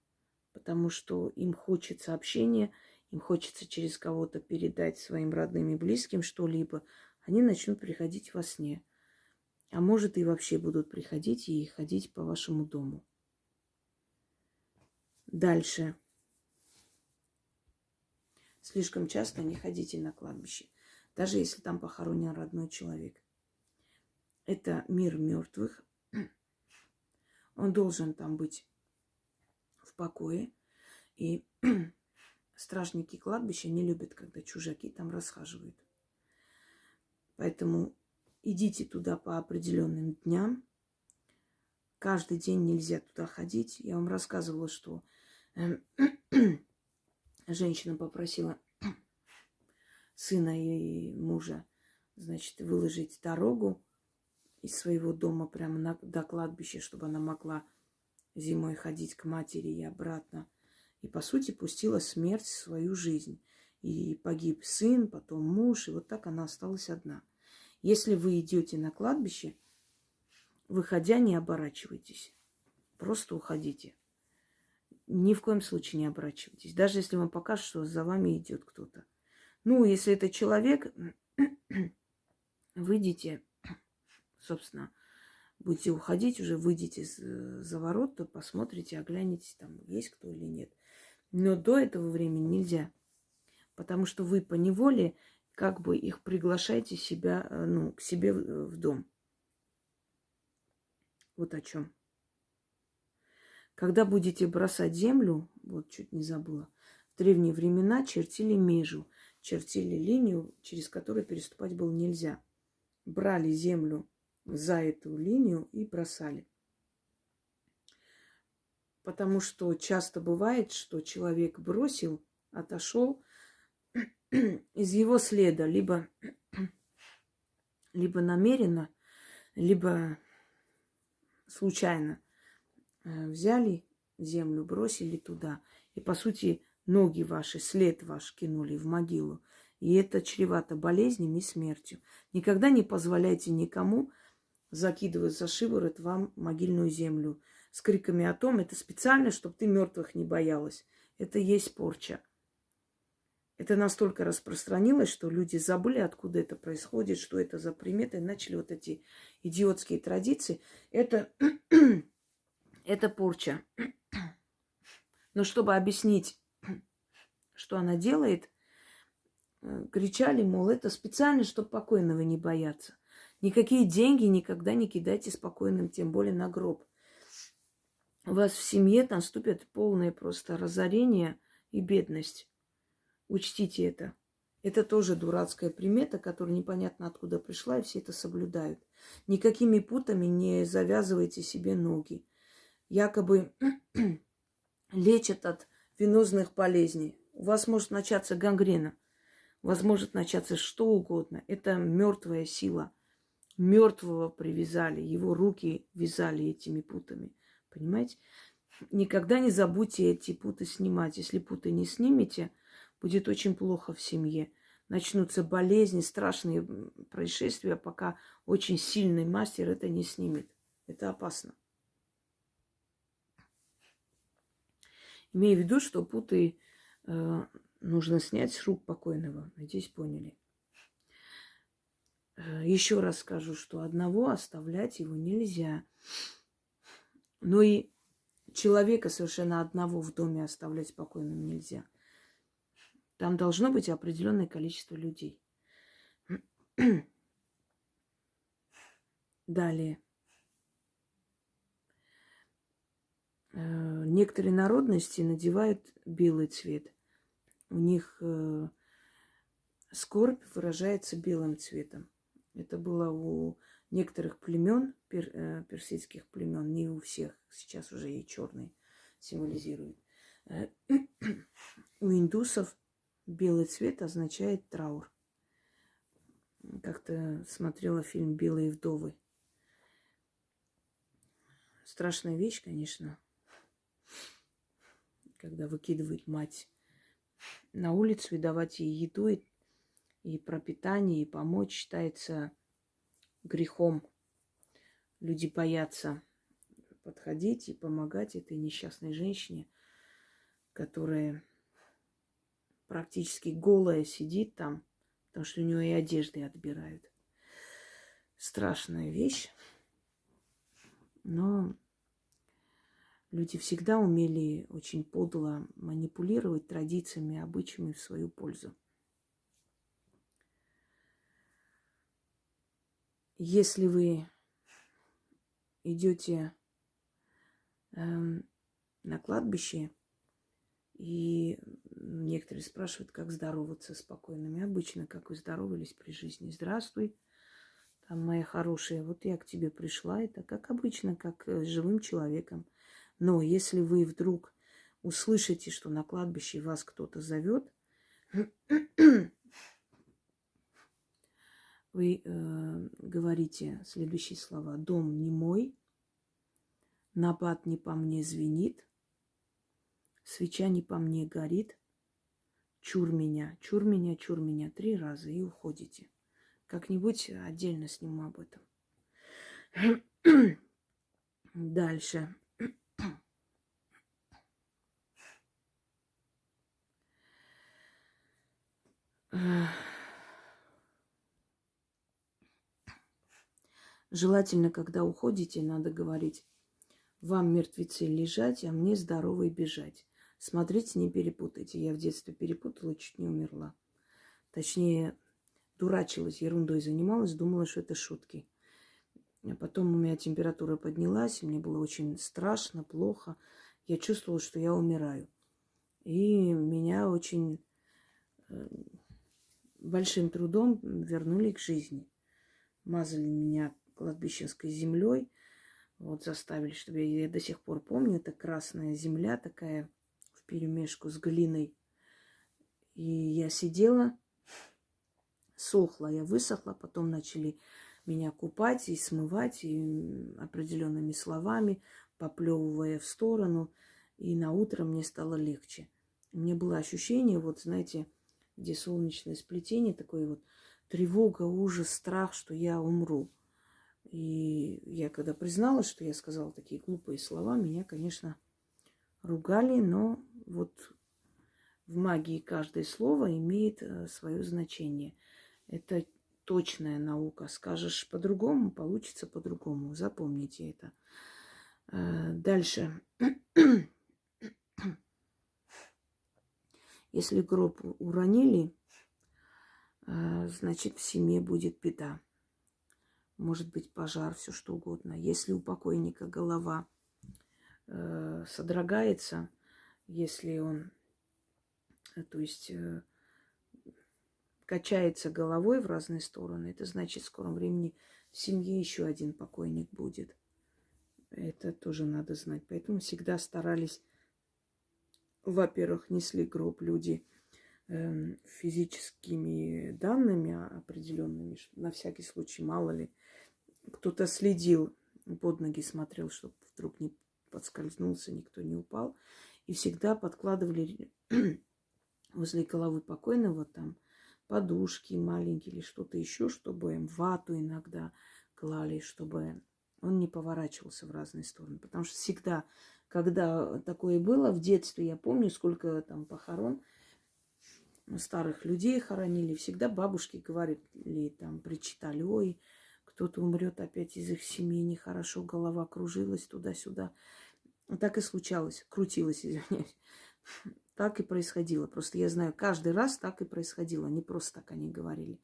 Speaker 1: Потому что им хочется общения, им хочется через кого-то передать своим родным и близким что-либо. Они начнут приходить во сне. А может, и вообще будут приходить и ходить по вашему дому. Дальше. Слишком часто не ходите на кладбище, даже если там похоронен родной человек. Это мир мертвых. Он должен там быть в покое. И стражники кладбища не любят, когда чужаки там расхаживают. Поэтому идите туда по определенным дням. Каждый день нельзя туда ходить. Я вам рассказывала, что женщина попросила сына и мужа, значит, выложить дорогу из своего дома прямо до кладбища, чтобы она могла зимой ходить к матери и обратно. И, по сути, пустила смерть в свою жизнь. И погиб сын, потом муж, и вот так она осталась одна. Если вы идете на кладбище, выходя, не оборачивайтесь. Просто уходите. Ни в коем случае не оборачивайтесь. Даже если вам покажут, что за вами идет кто-то. Ну, если это человек, выйдите, собственно, будете уходить, уже выйдете за ворот, то посмотрите, оглянетесь, там есть кто или нет. Но до этого времени нельзя. Потому что вы поневоле как бы их приглашаете себя, к себе в дом. Вот о чем. Когда будете бросать землю, вот чуть не забыла, в древние времена чертили межу, чертили линию, через которую переступать было нельзя. Брали землю за эту линию и бросали. Потому что часто бывает, что человек бросил, отошел, из его следа либо намеренно, либо случайно взяли землю, бросили туда. И, по сути, ноги ваши, след ваш кинули в могилу. И это чревато болезнями и смертью. Никогда не позволяйте никому закидывать за шиворот вам могильную землю с криками о том, это специально, чтобы ты мертвых не боялась. Это есть порча. Это настолько распространилось, что люди забыли, откуда это происходит, что это за приметы, и начали вот эти идиотские традиции. Это порча. Но чтобы объяснить, что она делает, кричали, мол, это специально, чтобы покойного не бояться. Никакие деньги никогда не кидайте спокойным, тем более на гроб. У вас в семье наступит полное просто разорение и бедность. Учтите это. Это тоже дурацкая примета, которая непонятно откуда пришла, и все это соблюдают. Никакими путами не завязывайте себе ноги. Якобы лечат от венозных болезней. У вас может начаться гангрена. У вас может начаться что угодно. Это мертвая сила. Мертвого привязали, его руки вязали этими путами. Понимаете? Никогда не забудьте эти путы снимать. Если путы не снимете, будет очень плохо в семье. Начнутся болезни, страшные происшествия, пока очень сильный мастер это не снимет. Это опасно. Имею в виду, что путы нужно снять с рук покойного. Надеюсь, поняли. Еще раз скажу, что одного оставлять его нельзя. Но и человека совершенно одного в доме оставлять спокойным нельзя. Там должно быть определенное количество людей. Далее. Некоторые народности надевают белый цвет. У них скорбь выражается белым цветом. Это было у некоторых племен, персидских племен, не у всех. Сейчас уже и черный символизирует. У индусов белый цвет означает траур. Как-то смотрела фильм «Белые вдовы». Страшная вещь, конечно, когда выкидывает мать на улицу и давать ей еду, и пропитание, и помочь считается грехом. Люди боятся подходить и помогать этой несчастной женщине, которая практически голая сидит там, потому что у нее и одежды отбирают. Страшная вещь. Но люди всегда умели очень подло манипулировать традициями, обычаями в свою пользу. Если вы идете на кладбище, и некоторые спрашивают, как здороваться с покойными. Обычно, как вы здоровались при жизни. Здравствуй, там, моя хорошая, вот я к тебе пришла. Это как обычно, как с живым человеком. Но если вы вдруг услышите, что на кладбище вас кто-то зовет, вы говорите следующие слова. Дом не мой, набат не по мне звенит, свеча не по мне горит, чур меня, чур меня, чур меня 3 раза и уходите. Как-нибудь отдельно сниму об этом. Дальше. Желательно, когда уходите, надо говорить: вам, мертвецы, лежать, а мне здоровые бежать. Смотрите, не перепутайте. Я в детстве перепутала и чуть не умерла. Точнее, дурачилась, ерундой занималась, думала, что это шутки. А потом у меня температура поднялась, мне было очень страшно, плохо. Я чувствовала, что я умираю. И меня очень большим трудом вернули к жизни. Мазали меня кладбищенской землей. Вот заставили, чтобы я до сих пор помню, это красная земля такая вперемешку с глиной. И я сидела, сохла, я высохла, потом начали меня купать и смывать и определенными словами, поплевывая в сторону. И на утро мне стало легче. У меня было ощущение, вот знаете, где солнечное сплетение, такое вот тревога, ужас, страх, что я умру. И я когда призналась, что я сказала такие глупые слова, меня, конечно, ругали, но вот в магии каждое слово имеет свое значение. Это точная наука. Скажешь по-другому, получится по-другому. Запомните это. Дальше. Если гроб уронили, значит, в семье будет беда. Может быть пожар, все что угодно. Если у покойника голова содрогается, если он, то есть качается головой в разные стороны, это значит, в скором времени в семье еще один покойник будет. Это тоже надо знать. Поэтому всегда старались, во-первых, несли гроб люди физическими данными определенными, на всякий случай, мало ли, кто-то следил, под ноги смотрел, чтобы вдруг не подскользнулся, никто не упал. И всегда подкладывали возле головы покойного там подушки маленькие или что-то еще, чтобы им вату иногда клали, чтобы он не поворачивался в разные стороны. Потому что всегда, когда такое было, в детстве, я помню, сколько там похорон, старых людей хоронили, всегда бабушки говорили, там, причитали: ой, кто-то умрет опять из их семьи, нехорошо, голова кружилась туда-сюда. Так и случалось, крутилась, извиняюсь. Так и происходило. Просто я знаю, каждый раз так и происходило. Не просто так они говорили.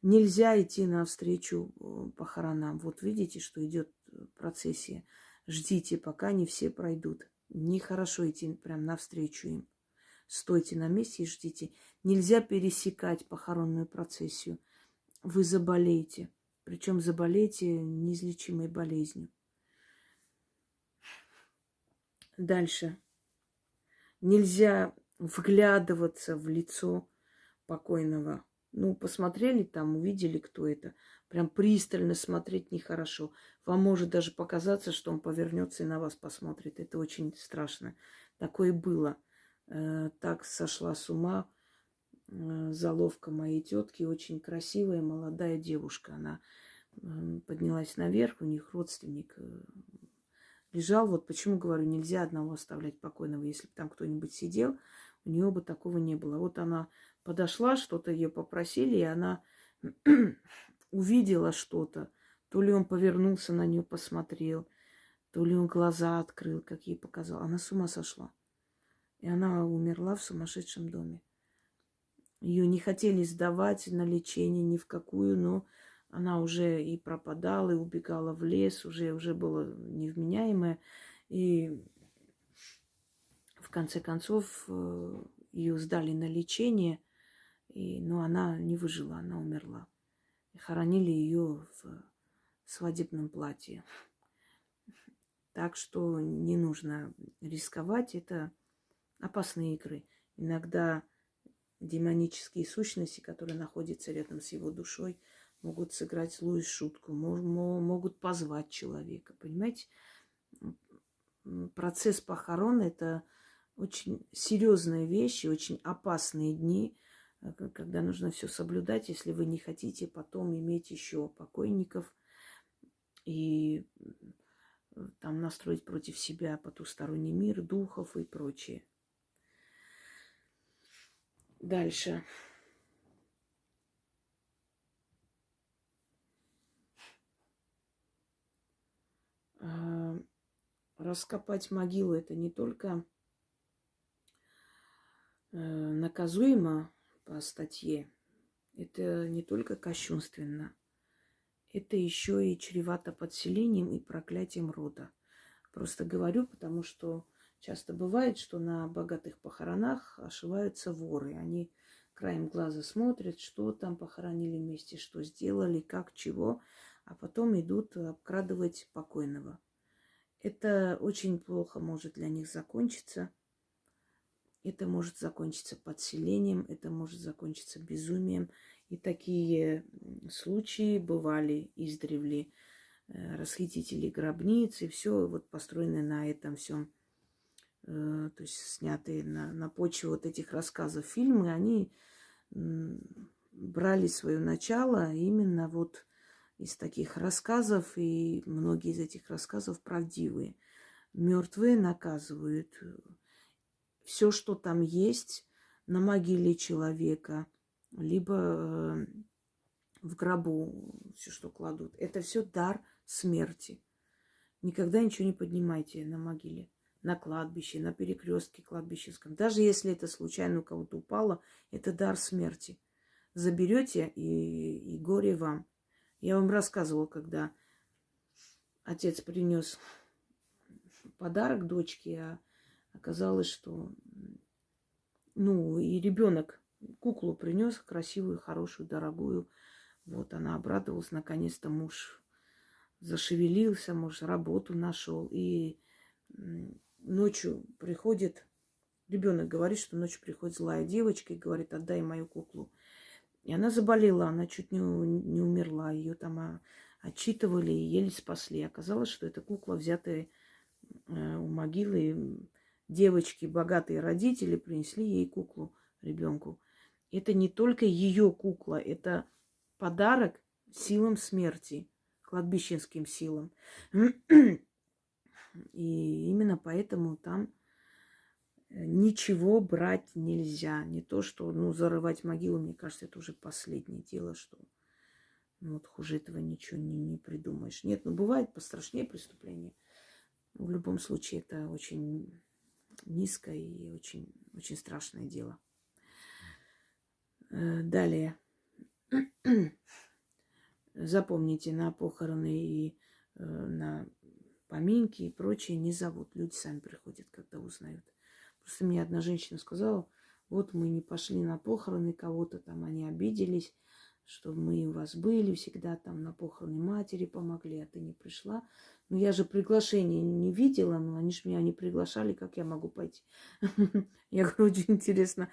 Speaker 1: Нельзя идти навстречу похоронам. Вот видите, что идет процессия. Ждите, пока не все пройдут. Нехорошо идти прям навстречу им. Стойте на месте и ждите. Нельзя пересекать похоронную процессию. Вы заболеете. Причем заболеете неизлечимой болезнью. Дальше. Нельзя вглядываться в лицо покойного. Ну, посмотрели там, увидели, кто это. Прям пристально смотреть нехорошо. Вам может даже показаться, что он повернется и на вас посмотрит. Это очень страшно. Такое было. Так сошла с ума заловка моей тетки. Очень красивая молодая девушка. Она поднялась наверх, у них родственник лежал. Вот почему, говорю, нельзя одного оставлять покойного. Если бы там кто-нибудь сидел, у нее бы такого не было. Вот она подошла, что-то ее попросили, и она увидела что-то. То ли он повернулся на нее, посмотрел, то ли он глаза открыл, как ей показал. Она с ума сошла. И она умерла в сумасшедшем доме. Ее не хотели сдавать на лечение ни в какую, но она уже и пропадала, и убегала в лес, уже была невменяемая. И в конце концов ее сдали на лечение, но она не выжила, она умерла. И хоронили ее в свадебном платье. Так что не нужно рисковать, это опасные игры. Иногда демонические сущности, которые находятся рядом с его душой, могут сыграть злую шутку, могут позвать человека. Понимаете? Процесс похорон – это очень серьезные вещи, очень опасные дни. когда нужно все соблюдать, если вы не хотите потом иметь еще покойников и там настроить против себя потусторонний мир, духов и прочее. Дальше. Раскопать могилу — это не только наказуемо по статье, это не только кощунственно, это еще и чревато подселением и проклятием рода. Просто говорю, потому что часто бывает, что на богатых похоронах ошиваются воры. Они краем глаза смотрят, что там похоронили вместе, что сделали, как, чего, а потом идут обкрадывать покойного. Это очень плохо может для них закончиться. Это может закончиться подселением, это может закончиться безумием. И такие случаи бывали издревле. Расхитители гробниц и все вот построенное на этом всем, то есть снятые на почве вот этих рассказов фильмы, они брали свое начало именно вот из таких рассказов, и многие из этих рассказов правдивые. Мертвые наказывают. Все, что там есть на могиле человека, либо в гробу, все, что кладут, это все дар смерти. Никогда ничего не поднимайте на могиле, на кладбище, на перекрестке кладбищенском. Даже если это случайно у кого-то упало, это дар смерти. Заберете и горе вам. Я вам рассказывала, когда отец принес подарок дочке, а оказалось, что и ребенок куклу принес красивую, хорошую, дорогую. Вот она обрадовалась, наконец-то муж зашевелился, может, работу нашел. И ночью приходит, ребенок говорит, что ночью приходит злая девочка и говорит: отдай мою куклу. И она заболела, она чуть не умерла. Ее там отчитывали и еле спасли. Оказалось, что это кукла, взятая у могилы. Девочки, богатые родители, принесли ей куклу, ребенку. Это не только ее кукла, это подарок силам смерти, кладбищенским силам. И именно поэтому там ничего брать нельзя. Не то, что зарывать могилу, мне кажется, это уже последнее дело, что хуже этого ничего не придумаешь. Нет, бывает пострашнее преступления. В любом случае, это очень низкое и очень, очень страшное дело. Далее. Запомните, на похороны и на поминки и прочее не зовут. Люди сами приходят, когда узнают. Просто мне одна женщина сказала: вот мы не пошли на похороны кого-то, там они обиделись, что мы у вас были всегда, там на похороны матери помогли, а ты не пришла. Ну, я же приглашение не видела, но они же меня не приглашали, как я могу пойти? Я говорю: очень интересно.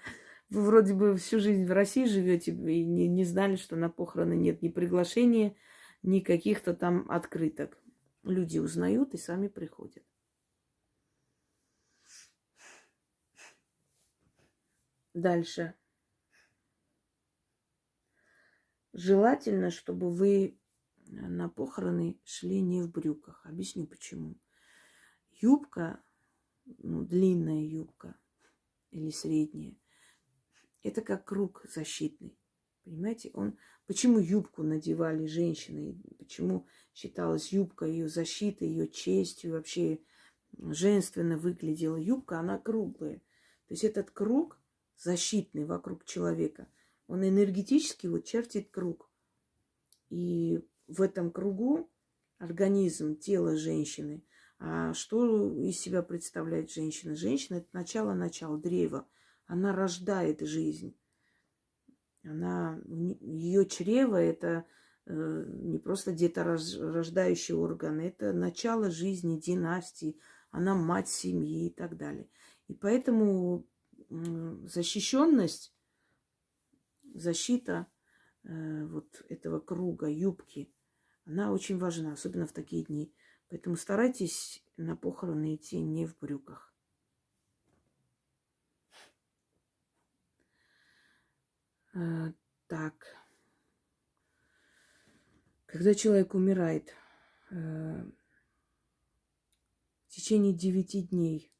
Speaker 1: Вы вроде бы всю жизнь в России живете и не знали, что на похороны нет ни приглашения, ни каких-то там открыток. Люди узнают и сами приходят. Дальше. Желательно, чтобы вы на похороны шли не в брюках. Объясню почему. Юбка, длинная юбка или средняя, это как круг защитный. Понимаете? Почему юбку надевали женщины? Почему считалась юбка ее защитой, ее честью? Вообще женственно выглядела юбка, она круглая. То есть этот круг защитный вокруг человека, он энергетически чертит круг. И в этом кругу организм, тело женщины. А что из себя представляет женщина? Женщина — это начало древа. Она рождает жизнь. Ее чрево — это не просто деторождающий орган, это начало жизни, династии, она мать семьи и так далее. И поэтому защищенность, защита этого круга, юбки, она очень важна, особенно в такие дни. Поэтому старайтесь на похороны идти не в брюках. Так. Когда человек умирает, в течение 9 дней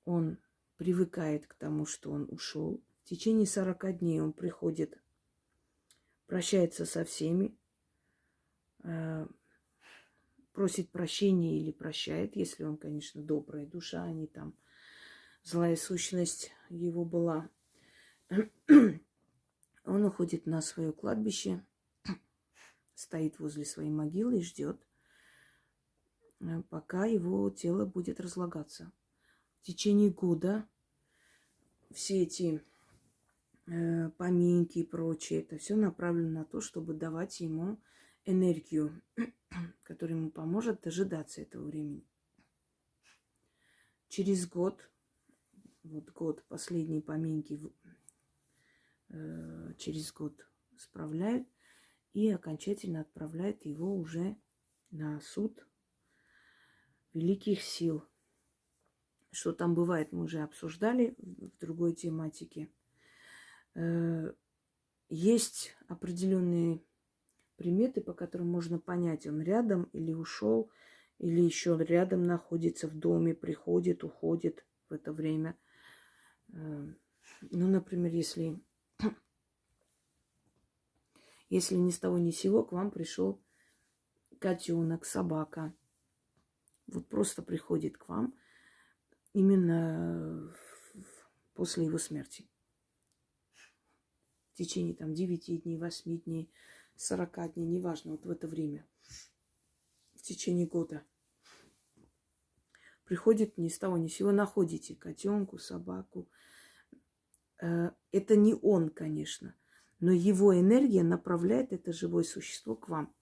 Speaker 1: он привыкает к тому, что он ушел. В течение 40 дней он приходит, прощается со всеми, просит прощения или прощает, если он, конечно, добрая душа, а не там злая сущность его была. Он уходит на свое кладбище, стоит возле своей могилы и ждет, пока его тело будет разлагаться. В течение года все эти поминки и прочее, это все направлено на то, чтобы давать ему энергию, которая ему поможет дожидаться этого времени. Через год, вот год, последние поминки через год справляют и окончательно отправляют его уже на суд великих сил. Что там бывает, мы уже обсуждали в другой тематике. Есть определенные приметы, по которым можно понять, он рядом или ушел, или еще рядом находится в доме, приходит, уходит в это время. Ну, например, если ни с того ни с сего к вам пришел котенок, собака, вот просто приходит к вам именно после его смерти. В течение там 9 дней, 8 дней, 40 дней, неважно, вот в это время, в течение года. Приходит ни с того ни с сего, находите котенку, собаку. Это не он, конечно, но его энергия направляет это живое существо к вам.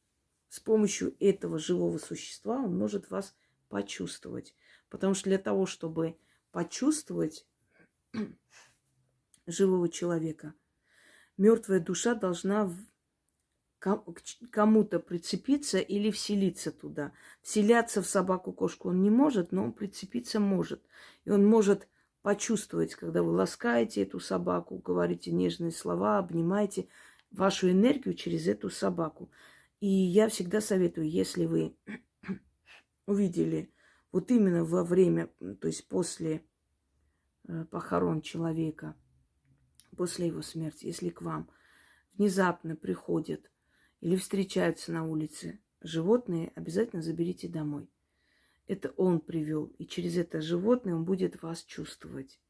Speaker 1: С помощью этого живого существа он может вас почувствовать. Потому что для того, чтобы почувствовать живого человека, мертвая душа должна к кому-то прицепиться или вселиться туда. Вселяться в собаку, кошку он не может, но он прицепиться может. И он может почувствовать, когда вы ласкаете эту собаку, говорите нежные слова, обнимаете вашу энергию через эту собаку. И я всегда советую, если вы увидели вот именно во время, то есть после похорон человека, после его смерти, если к вам внезапно приходят или встречаются на улице животные, обязательно заберите домой. Это он привел, и через это животное он будет вас чувствовать.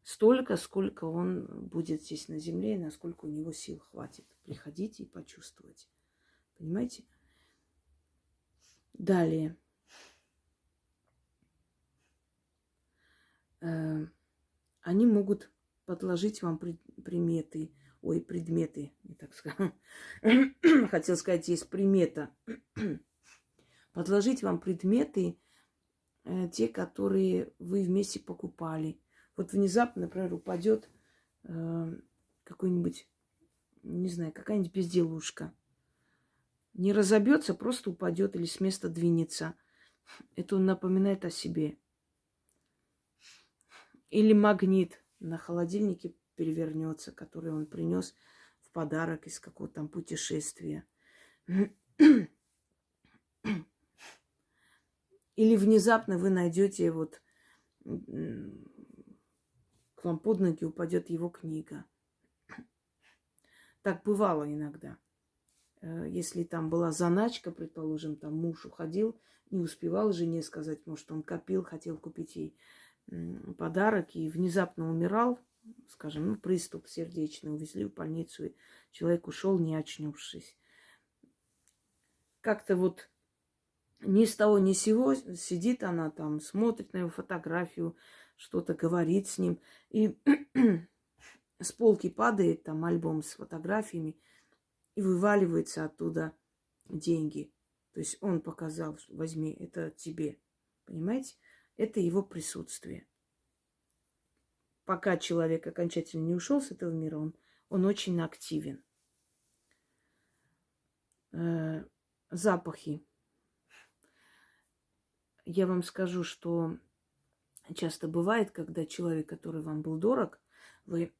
Speaker 1: Столько, сколько он будет здесь на земле, и насколько у него сил хватит. Приходите и почувствовать. Понимаете? Далее. Они могут подложить вам предметы, не так сказать. Хотел сказать, есть примета. Подложить вам предметы, те, которые вы вместе покупали. Вот внезапно, например, упадет какой-нибудь, не знаю, какая-нибудь безделушка. Не разобьется, просто упадет или с места двинется. Это он напоминает о себе. Или магнит на холодильнике перевернется, который он принес в подарок из какого-то там путешествия. Или внезапно вы найдете вот к вам под ноги упадет его книга. Так бывало иногда. Если там была заначка, предположим, там муж уходил, не успевал жене сказать, может, он копил, хотел купить ей подарок и внезапно умирал, скажем, приступ сердечный, увезли в больницу, и человек ушел, не очнувшись. Как-то вот ни с того ни с сего сидит она там, смотрит на его фотографию, что-то говорит с ним, и с полки падает там альбом с фотографиями, и вываливается оттуда деньги. То есть он показал, что возьми, это тебе. Понимаете? Это его присутствие. Пока человек окончательно не ушел с этого мира, он очень активен. Запахи. Я вам скажу, что часто бывает, когда человек, который вам был дорог, вы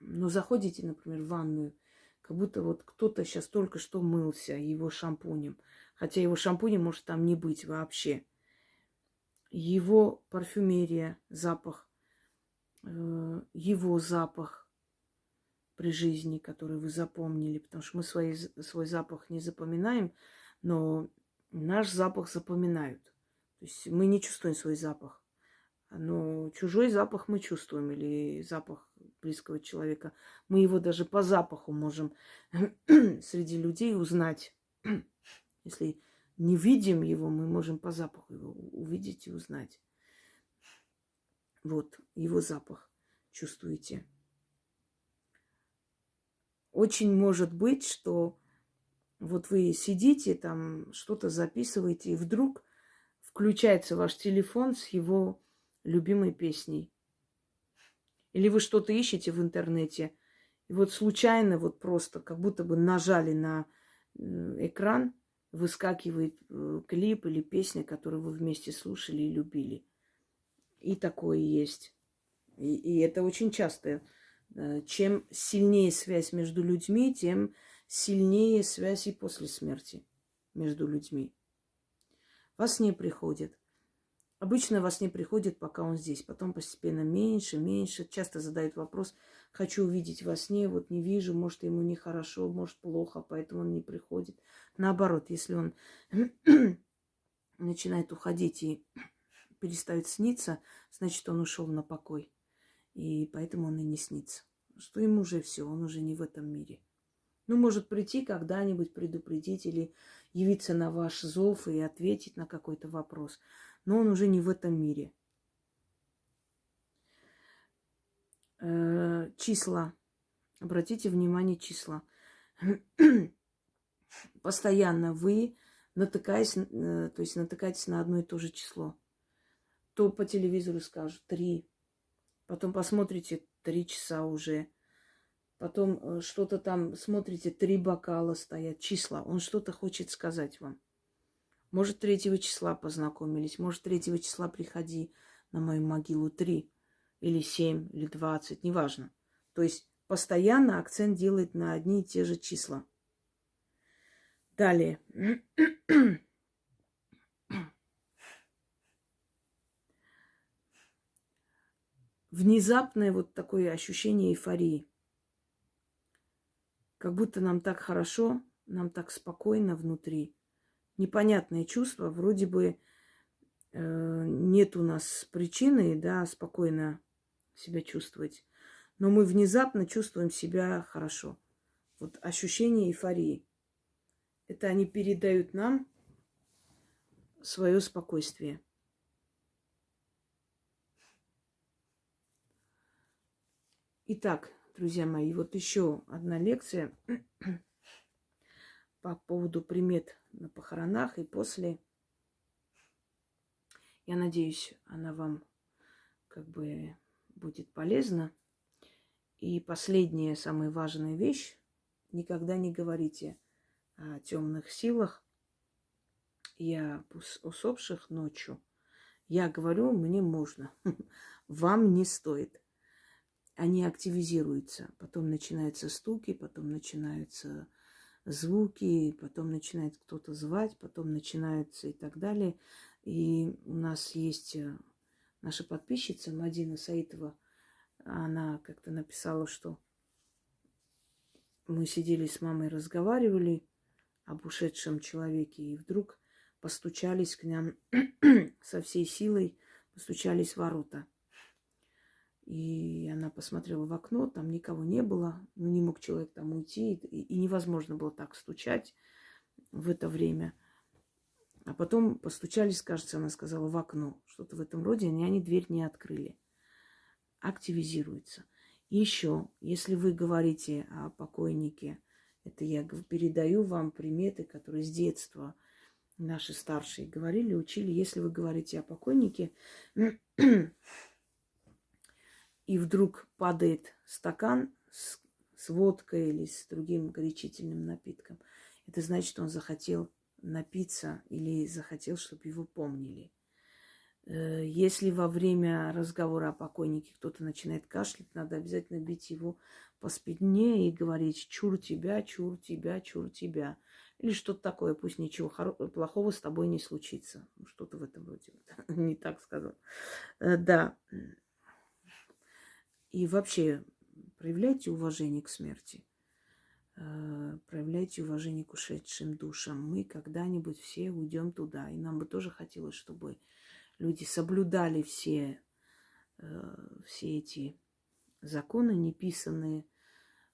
Speaker 1: Но заходите, например, в ванную, как будто вот кто-то сейчас только что мылся его шампунем. Хотя его шампуня может там не быть вообще. Его парфюмерия, запах, его запах при жизни, который вы запомнили. Потому что мы свой запах не запоминаем, но наш запах запоминают. То есть мы не чувствуем свой запах. Но чужой запах мы чувствуем, или запах близкого человека. Мы его даже по запаху можем среди людей узнать. Если не видим его, мы можем по запаху его увидеть и узнать. Вот, его запах чувствуете. Очень может быть, что вот вы сидите там, что-то записываете, и вдруг включается ваш телефон с его любимой песней. Или вы что-то ищете в интернете, и вот случайно, вот просто, как будто бы нажали на экран, выскакивает клип или песня, которую вы вместе слушали и любили. И такое есть. И это очень часто. Чем сильнее связь между людьми, тем сильнее связь и после смерти между людьми. Во сне приходит. Обычно во сне приходит, пока он здесь. Потом постепенно меньше, меньше. Часто задают вопрос: хочу увидеть во сне, вот не вижу, может, ему нехорошо, может, плохо, поэтому он не приходит. Наоборот, если он начинает уходить и перестает сниться, значит, он ушел на покой. И поэтому он и не снится. Что ему уже все, он уже не в этом мире. Ну, может прийти когда-нибудь, предупредить или явиться на ваш зов и ответить на какой-то вопрос. Но он уже не в этом мире. Числа. Обратите внимание, числа. Постоянно вы натыкаетесь на одно и то же число. То по телевизору скажут 3. Потом посмотрите 3 часа уже. Потом что-то там, смотрите, 3 бокала стоят. Числа. Он что-то хочет сказать вам. Может, 3 числа познакомились. Может, 3 числа приходи на мою могилу 3. Или 7, или 20. Неважно. То есть постоянно акцент делает на одни и те же числа. Далее. Внезапное вот такое ощущение эйфории. Как будто нам так хорошо, нам так спокойно внутри. Непонятное чувство, вроде бы нет у нас причины, да, спокойно себя чувствовать. Но мы внезапно чувствуем себя хорошо. Вот ощущение эйфории. Это они передают нам свое спокойствие. Итак, друзья мои, вот еще одна лекция по поводу примет на похоронах и после. Я надеюсь, она вам как бы будет полезна. И последняя, самая важная вещь. Никогда не говорите о темных силах и о усопших ночью. Я говорю, мне можно. Вам не стоит. Они активизируются. Потом начинаются стуки, потом начинаются звуки, потом начинает кто-то звать, потом начинаются и так далее. И у нас есть наша подписчица Мадина Саитова. Она как-то написала, что мы сидели с мамой, разговаривали об ушедшем человеке, и вдруг постучались к нам со всей силой, постучались в ворота. И она посмотрела в окно, там никого не было, ну не мог человек там уйти, и невозможно было так стучать в это время. А потом постучались, кажется, она сказала, в окно, что-то в этом роде, и они дверь не открыли. Активизируется. И еще, если вы говорите о покойнике, это я передаю вам приметы, которые с детства наши старшие говорили, учили. Если вы говорите о покойнике, и вдруг падает стакан с водкой или с другим горячительным напитком, это значит, что он захотел напиться или захотел, чтобы его помнили. Если во время разговора о покойнике кто-то начинает кашлять, надо обязательно бить его по спине и говорить «чур тебя, чур тебя, чур тебя». Или что-то такое, пусть ничего плохого с тобой не случится. Что-то в этом роде. Не так сказал. Да. И вообще проявляйте уважение к смерти. Проявляйте уважение к ушедшим душам. Мы когда-нибудь все уйдем туда. И нам бы тоже хотелось, чтобы люди соблюдали все эти законы, неписанные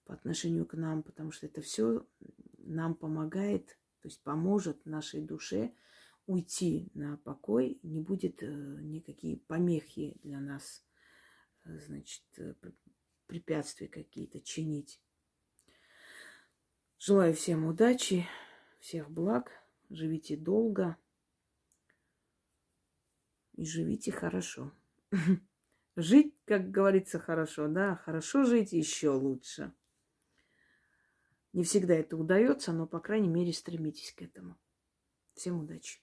Speaker 1: по отношению к нам, потому что это все нам помогает, то есть поможет нашей душе уйти на покой, не будет никакие помехи для нас, значит, препятствия какие-то чинить. Желаю всем удачи, всех благ, живите долго и живите хорошо. Жить, как говорится, хорошо, да, хорошо жить еще лучше. Не всегда это удается, но, по крайней мере, стремитесь к этому. Всем удачи!